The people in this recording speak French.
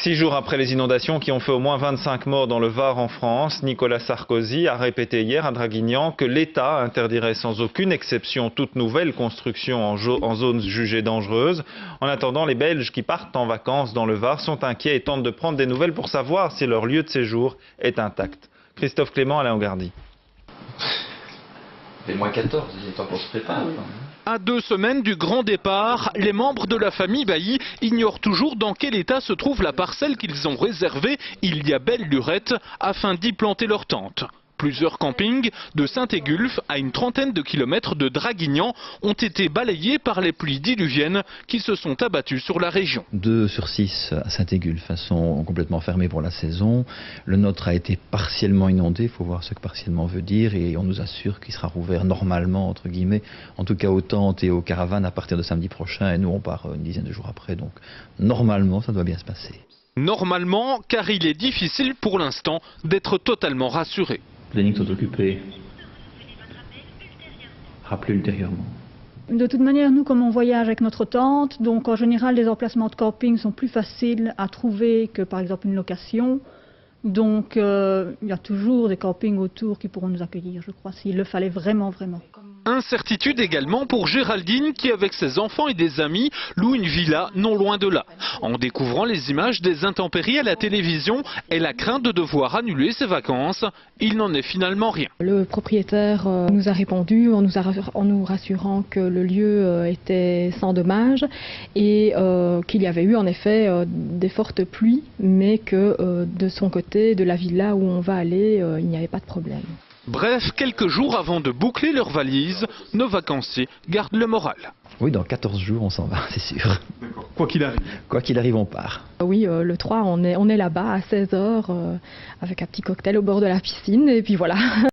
6 jours après les inondations qui ont fait au moins 25 morts dans le Var en France, Nicolas Sarkozy a répété hier à Draguignan que l'État interdirait sans aucune exception toute nouvelle construction en zones jugées dangereuses. En attendant, les Belges qui partent en vacances dans le Var sont inquiets et tentent de prendre des nouvelles pour savoir si leur lieu de séjour est intact. Christophe Clément, Alain Augardy. C'est moins 14, il est temps qu'on se prépare. À 2 semaines du grand départ, les membres de la famille Bailly ignorent toujours dans quel état se trouve la parcelle qu'ils ont réservée il y a belle lurette afin d'y planter leur tente. Plusieurs campings de Saint-Égulphe, à une trentaine de kilomètres de Draguignan, ont été balayés par les pluies diluviennes qui se sont abattues sur la région. 2 sur 6 à Saint-Égulphe sont complètement fermés pour la saison. Le nôtre a été partiellement inondé, il faut voir ce que partiellement veut dire, et on nous assure qu'il sera rouvert normalement, entre guillemets, en tout cas aux tentes et aux caravanes à partir de samedi prochain, et nous on part une dizaine de jours après, donc normalement ça doit bien se passer. Normalement, car il est difficile pour l'instant d'être totalement rassuré. Les lignes sont occupées. Rappelez ultérieurement. De toute manière, nous, comme on voyage avec notre tente, donc en général, les emplacements de camping sont plus faciles à trouver que par exemple une location. Donc, il y a toujours des campings autour qui pourront nous accueillir, je crois, s'il le fallait vraiment, vraiment. Incertitude également pour Géraldine qui, avec ses enfants et des amis, loue une villa non loin de là. En découvrant les images des intempéries à la télévision, elle a craint de devoir annuler ses vacances. Il n'en est finalement rien. Le propriétaire nous a répondu en nous rassurant que le lieu était sans dommage et qu'il y avait eu en effet des fortes pluies, mais que de son côté, de la villa où on va aller, il n'y avait pas de problème. Bref, quelques jours avant de boucler leurs valises, nos vacanciers gardent le moral. Oui, dans 14 jours on s'en va, c'est sûr. Quoi qu'il arrive. Quoi qu'il arrive, on part. Oui, le 3, on est là-bas à 16 h avec un petit cocktail au bord de la piscine et puis voilà.